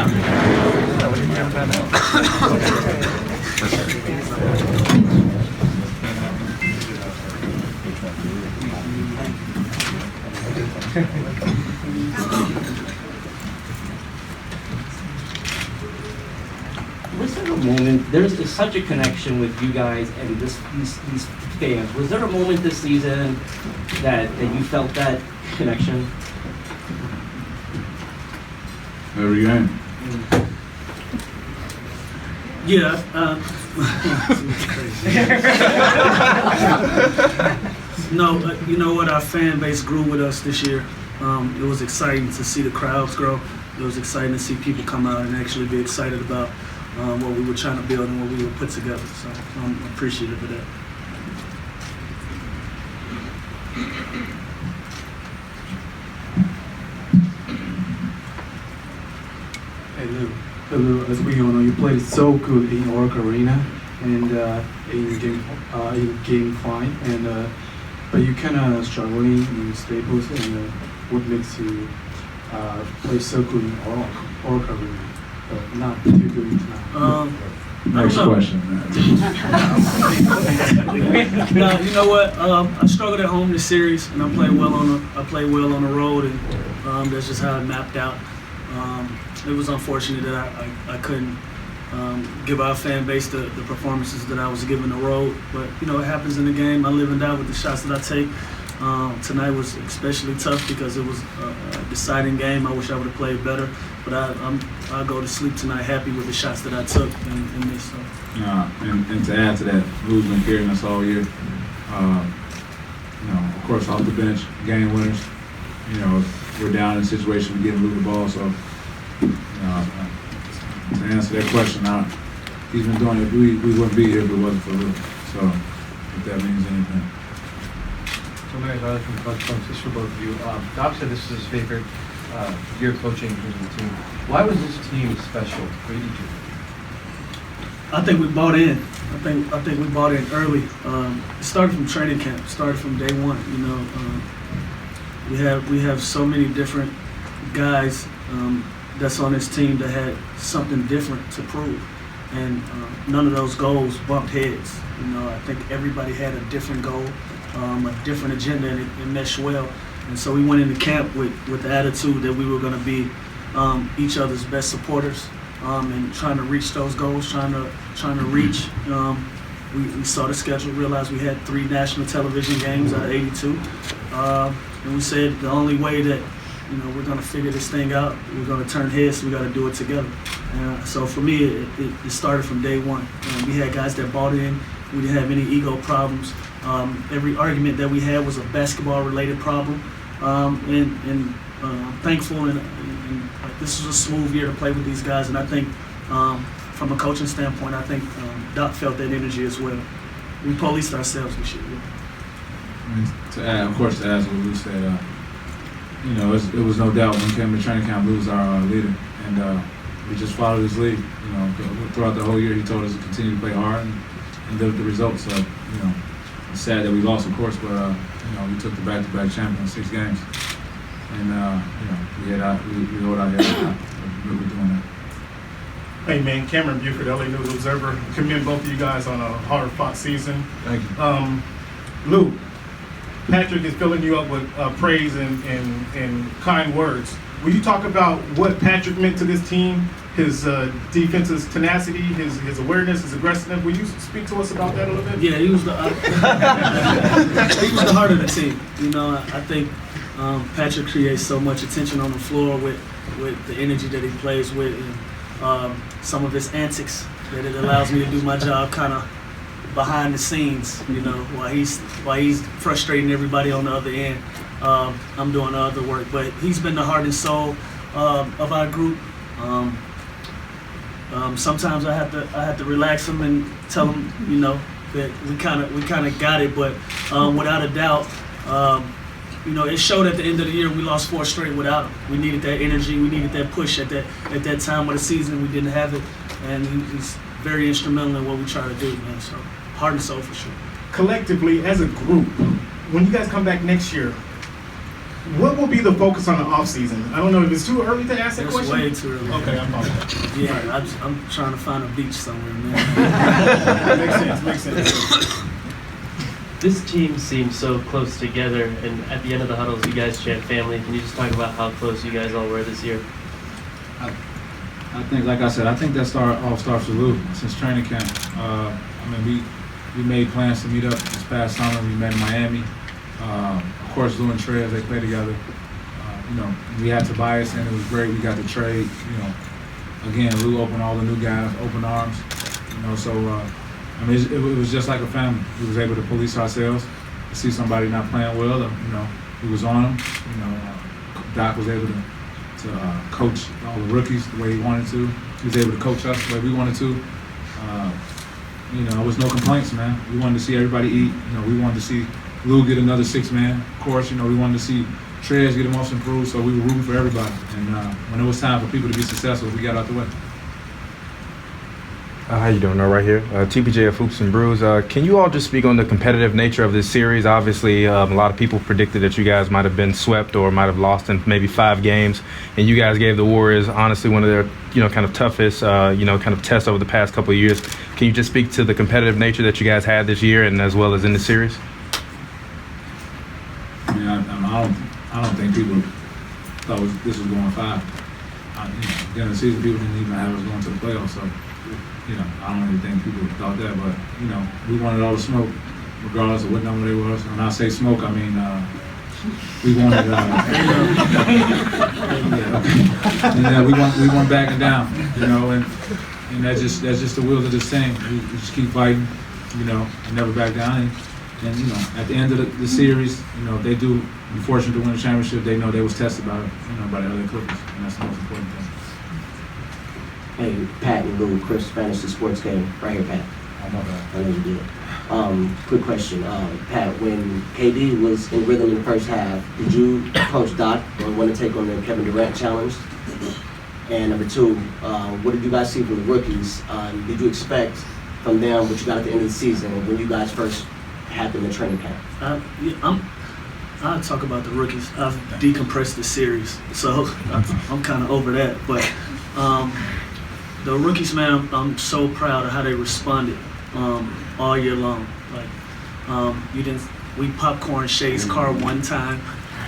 Was there a moment, there's such a connection with you guys and these fans. Was there a moment this season that you felt that connection? Every game. Yeah. No, you know what? Our fan base grew with us this year. It was exciting to see the crowds grow. It was exciting to see people come out and actually be excited about what we were trying to build and what we would put together. So I'm appreciative of that. Hey Lou, as we all know, you played so good in Oracle Arena and in game 5, and but you kind of struggling in Staples. And what makes you play so good in Oracle Arena, but not too good tonight? Next question. No, you know what? I struggled at home this series, and I played well on the road, and that's just how it mapped out. It was unfortunate that I couldn't give our fan base the performances that I was giving the road, but you know, it happens in the game. I live and die with the shots that I take. Tonight was especially tough because it was a deciding game. I wish I would have played better, but I'll go to sleep tonight happy with the shots that I took in this. So. And to add to that, Lou's been carrying us all year. You know, of course, off the bench, game winners. You know, we're down in a situation we give Lou the ball, so to answer that question, he's been doing it. We wouldn't be here if it wasn't for Lou. So, if that means anything. So many others from Coach Trump, just for both of you. Doc said this is his favorite year coaching in terms of the team. Why was this team special for each of you? I think we bought in. I think we bought in early. It started from training camp. It started from day one. You know, we have so many different guys that's on this team that had something different to prove, and none of those goals bumped heads. You know, I think everybody had a different goal, a different agenda, and it meshed well. And so we went into camp with the attitude that we were going to be each other's best supporters, and trying to reach those goals, trying to reach. We saw the schedule, realized we had 3 national television games out of 82, and we said the only way that we're going to figure this thing out, we're going to turn heads, so we got to do it together. So for me, it started from day one. We had guys that bought in. We didn't have any ego problems. Every argument that we had was a basketball-related problem, and thankful and this was a smooth year to play with these guys. And I think from a coaching standpoint, I think Doc felt that energy as well. We policed ourselves this year. To add, of course, to add what Lou said, it was no doubt when we came to training camp, Lou was our leader, and we just followed his lead. Throughout the whole year, he told us to continue to play hard and deliver the results. So, it's sad that we lost, of course, but we took the back-to-back champion in 6 games, and we hold our head high. We're doing that. Hey man, Cameron Buford, LA News Observer. Commend both of you guys on a hard-fought season. Thank you. Lou, Patrick is filling you up with praise and kind words. Will you talk about what Patrick meant to this team, his defensive tenacity, his awareness, his aggressiveness? Will you speak to us about that a little bit? Yeah, he was the heart of the team. I think Patrick creates so much attention on the floor with the energy that he plays with, and some of his antics that it allows me to do my job kind of behind the scenes, while he's frustrating everybody on the other end. I'm doing the other work, but he's been the heart and soul of our group. Sometimes I have to relax him and tell him, that we kind of got it. But without a doubt, it showed at the end of the year we lost 4 straight without him. We needed that energy, we needed that push at that time of the season. We didn't have it, and he's very instrumental in what we try to do, man. So heart and soul for sure. Collectively, as a group, when you guys come back next year, what will be the focus on the off season? I don't know if it's too early to ask that It's question. way too early. Okay, I'm fine. Yeah, I'm trying to find a beach somewhere, man. Makes sense. This team seems so close together, and at the end of the huddles, you guys chant family. Can you just talk about how close you guys all were this year? I think, like I said, I think that all starts with Lou since training camp. I mean, we made plans to meet up this past summer. We met in Miami. Of course, Lou and Trez, they play together. We had Tobias, and it was great. We got to trade. Again, Lou opened all the new guys, open arms. So it was just like a family. We was able to police ourselves, to see somebody not playing well. We was on them. Doc was able to coach all the rookies the way he wanted to. He was able to coach us the way we wanted to. There was no complaints, man. We wanted to see everybody eat. We wanted to see Lou get another 6-man. Of course, we wanted to see Trez get a most improved, so we were rooting for everybody. And when it was time for people to be successful, we got out the way. How you doing? Right here. TPJ of HoopsNBrews. Can you all just speak on the competitive nature of this series? Obviously, a lot of people predicted that you guys might have been swept or might have lost in maybe 5 games, and you guys gave the Warriors honestly one of their kind of toughest kind of tests over the past couple of years. Can you just speak to the competitive nature that you guys had this year and as well as in the series? I don't think people thought this was going 5. At the end of the season, people didn't even have us going to the playoffs. So, I don't even think people thought that. But, we wanted all the smoke, regardless of what number they was. When I say smoke, I mean we wanted. We want backing down. And that's just the wheels of this thing. We just keep fighting. And never back down. And at the end of the series, if they do be fortunate to win a championship, they know they was tested by by the other Clippers, and that's the most important thing. Hey, Pat and Lou, Chris, Fantasy Sports Game, right here, Pat. Oh, my bad. I know you did. Quick question, Pat. When KD was in rhythm in the first half, did you coach Doc or want to take on the Kevin Durant challenge? And number 2, what did you guys see from the rookies? Did you expect from them what you got at the end of the season when you guys first happened in training camp? I'll talk about the rookies. I've decompressed the series, so I'm kind of over that. But the rookies, man, I'm so proud of how they responded all year long. We popcorn Shay's car one time,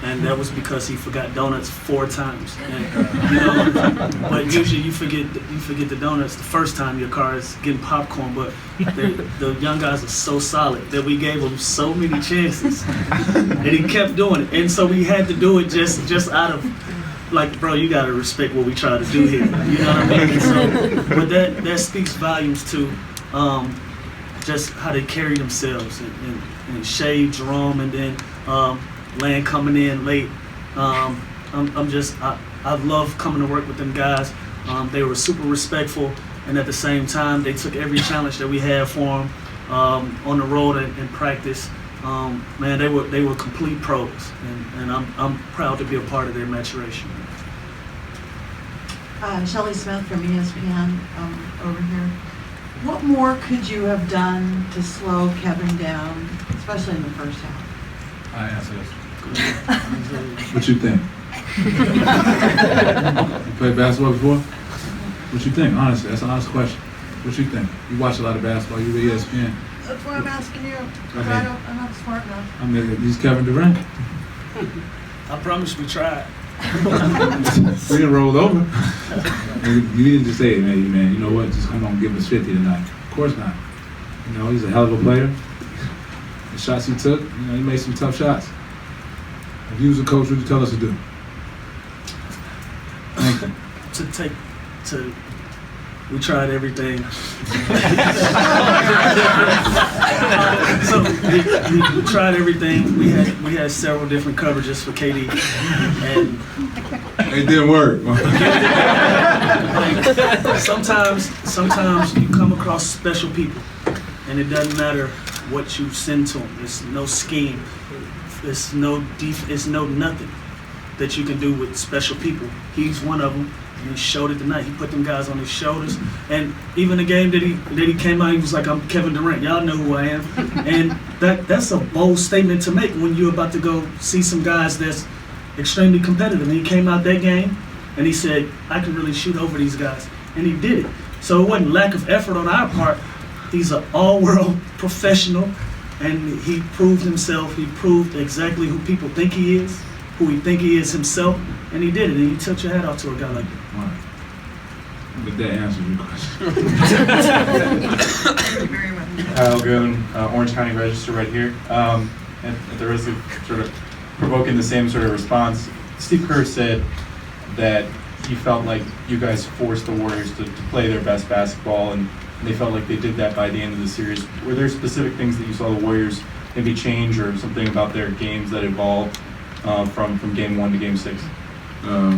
and that was because he forgot donuts 4 times. And, but usually you forget the donuts the first time your car is getting popcorn. But the young guys are so solid that we gave them so many chances, and he kept doing it. And so we had to do it just out of bro, you gotta respect what we try to do here. You know what I mean? And so, but that speaks volumes to just how they carry themselves and Shay, Jerome, and then Land coming in late. I love coming to work with them guys. They were super respectful, and at the same time, they took every challenge that we had for them on the road and practice. Man, they were complete pros, and I'm proud to be a part of their maturation. Shelley Smith from ESPN over here. What more could you have done to slow Kevin down, especially in the first half? I answer this. What you think? You played basketball before? What you think? Honestly, that's an honest question. What you think? You watch a lot of basketball. You read ESPN. That's why I'm asking you. I'm not smart enough. I mean, he's Kevin Durant. I promise we tried. We didn't roll over. You didn't just say, hey, man, you know what? Just come on, give us 50 tonight. Of course not. He's a hell of a player. The shots he took, he made some tough shots. If you was a coach, what would you tell us to do? Thank you. We tried everything. So we tried everything. We had several different coverages for KD, and it didn't work. sometimes you come across special people, and it doesn't matter what you send to them. There's no scheme. There's no nothing that you can do with special people. He's one of them. And he showed it tonight. He put them guys on his shoulders. And even the game that he came out, he was like, I'm Kevin Durant. Y'all know who I am. And that's a bold statement to make when you're about to go see some guys that's extremely competitive. And he came out that game and he said, I can really shoot over these guys. And he did it. So it wasn't lack of effort on our part. He's an all-world professional, and he proved himself. He proved exactly who people think he is, who he think he is himself, and he did it. And you tilt your hat off to a guy like that. All right. But that answers your question. Thank you very much. Kyle Goon, Orange County Register right here. At the risk of sort of provoking the same sort of response, Steve Kerr said that he felt like you guys forced the Warriors to play their best basketball, and they felt like they did that by the end of the series. Were there specific things that you saw the Warriors maybe change, or something about their games that evolved from game 1 to game 6?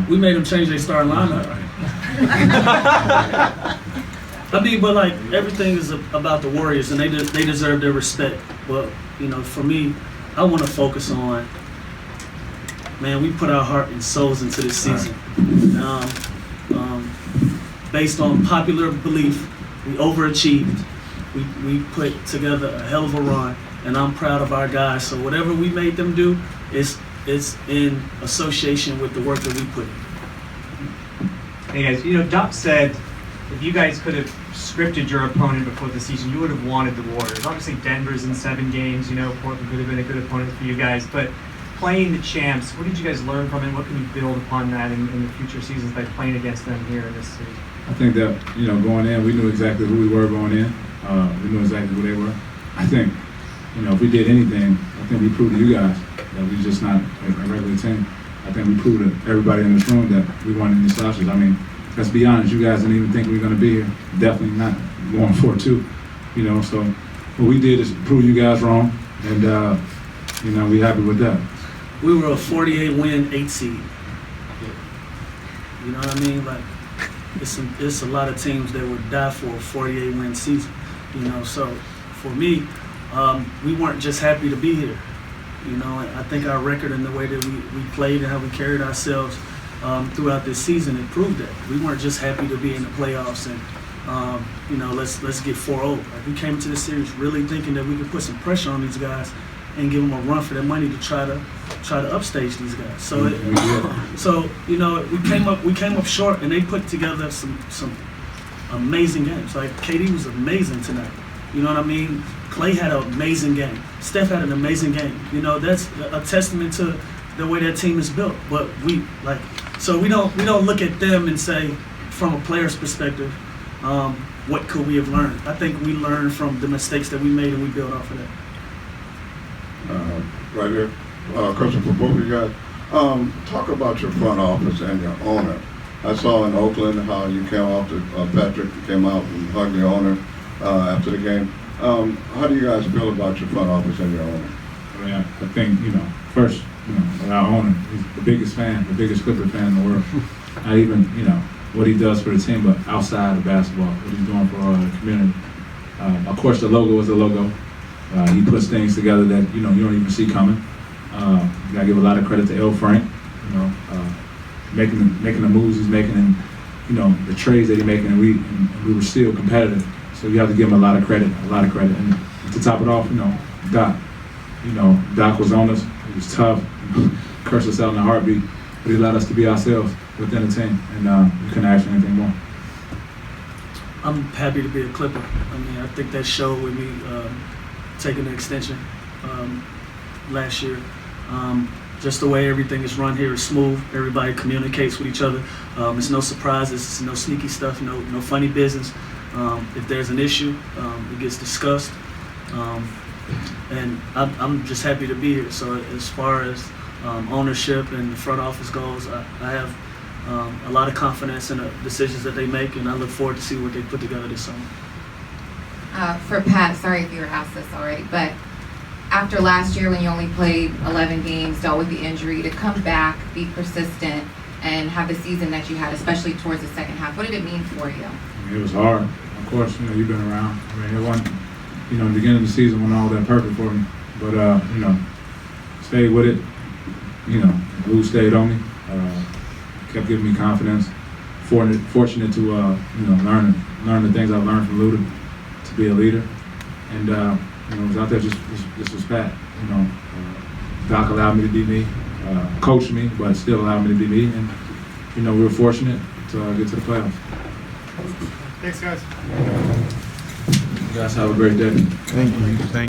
We made them change their starting lineup. I mean, but like everything is about the Warriors, and they deserve their respect. But you know, for me, I want to focus on, man, we put our heart and souls into this season. Based on popular belief, we overachieved. We put together a hell of a run, and I'm proud of our guys. So whatever we made them do is in association with the work that we put in. Hey guys, you know, Doc said if you guys could have scripted your opponent before the season, you would have wanted the Warriors. Obviously, Denver's in 7 games. You know, Portland could have been a good opponent for you guys. But playing the champs, what did you guys learn from it? What can you build upon that in the future seasons by playing against them here in this series? I think that, you know, going in, we knew exactly who we were going in. We knew exactly who they were. I think, you know, if we did anything, I think we proved to you guys that we're just not a regular team. I think we proved to everybody in this room that we weren't any slouches. I mean, let's be honest, you guys didn't even think we were going to be here. Definitely not going 4-2, you know. So what we did is prove you guys wrong, and, you know, we're happy with that. We were a 48-win 8 seed. You know what I mean? Like, it's a lot of teams that would die for a 48-win season. You know, so for me, we weren't just happy to be here. You know, I think our record and the way that we played and how we carried ourselves throughout this season, it proved that. We weren't just happy to be in the playoffs and, you know, let's get 4-0. Like, we came into this series really thinking that we could put some pressure on these guys and give them a run for their money to try to upstage these guys. So, so you know, we came up short, and they put together some amazing games. Like, KD was amazing tonight. You know what I mean? Clay had an amazing game. Steph had an amazing game. You know, that's a testament to the way that team is built. But we don't look at them and say, from a player's perspective, what could we have learned? I think we learned from the mistakes that we made, and we built off of that. Right here, question for both of you guys. Talk about your front office and your owner. I saw in Oakland how you came off to Patrick came out and hugged the owner after the game. How do you guys feel about your front office and your owner? I think, you know, first, you know, our owner, he's the biggest fan, the biggest Clipper fan in the world. Not even, you know, what he does for the team, but outside of basketball, what he's doing for our community. Of course, the logo is the logo. He puts things together that, you know, you don't even see coming. You gotta give a lot of credit to L. Frank, you know, making the moves he's making, and, you know, the trades that he's making, and we were still competitive. So you have to give him a lot of credit. And to top it off, you know, Doc. You know, Doc was on us. He was tough. Cursed us out in a heartbeat, but he allowed us to be ourselves within the team, and we couldn't ask for anything more. I'm happy to be a Clipper. I mean, I think that showed with me taking the extension last year. Just the way everything is run here is smooth. Everybody communicates with each other. It's no surprises. It's no sneaky stuff. No funny business. If there's an issue, it gets discussed. And I'm just happy to be here. So as far as ownership and the front office goes, I have a lot of confidence in the decisions that they make, and I look forward to see what they put together this summer. For Pat, sorry if you were asked this already, but after last year when you only played 11 games, dealt with the injury, to come back, be persistent, and have the season that you had, especially towards the second half, what did it mean for you? It was hard. Of course, you know, you've been around. I mean, it wasn't, you know, the beginning of the season wasn't all that perfect for me. But, you know, stayed with it. You know, Lou stayed on me. Kept giving me confidence. Fortunate to, you know, learn the things I've learned from Lou to be a leader. And, you know, was out there just was Pat. You know, Doc allowed me to be me. coached me, but still allowed me to be me. And you know, we were fortunate to get to the playoffs. Thanks, guys. You guys have a great day. Thank you.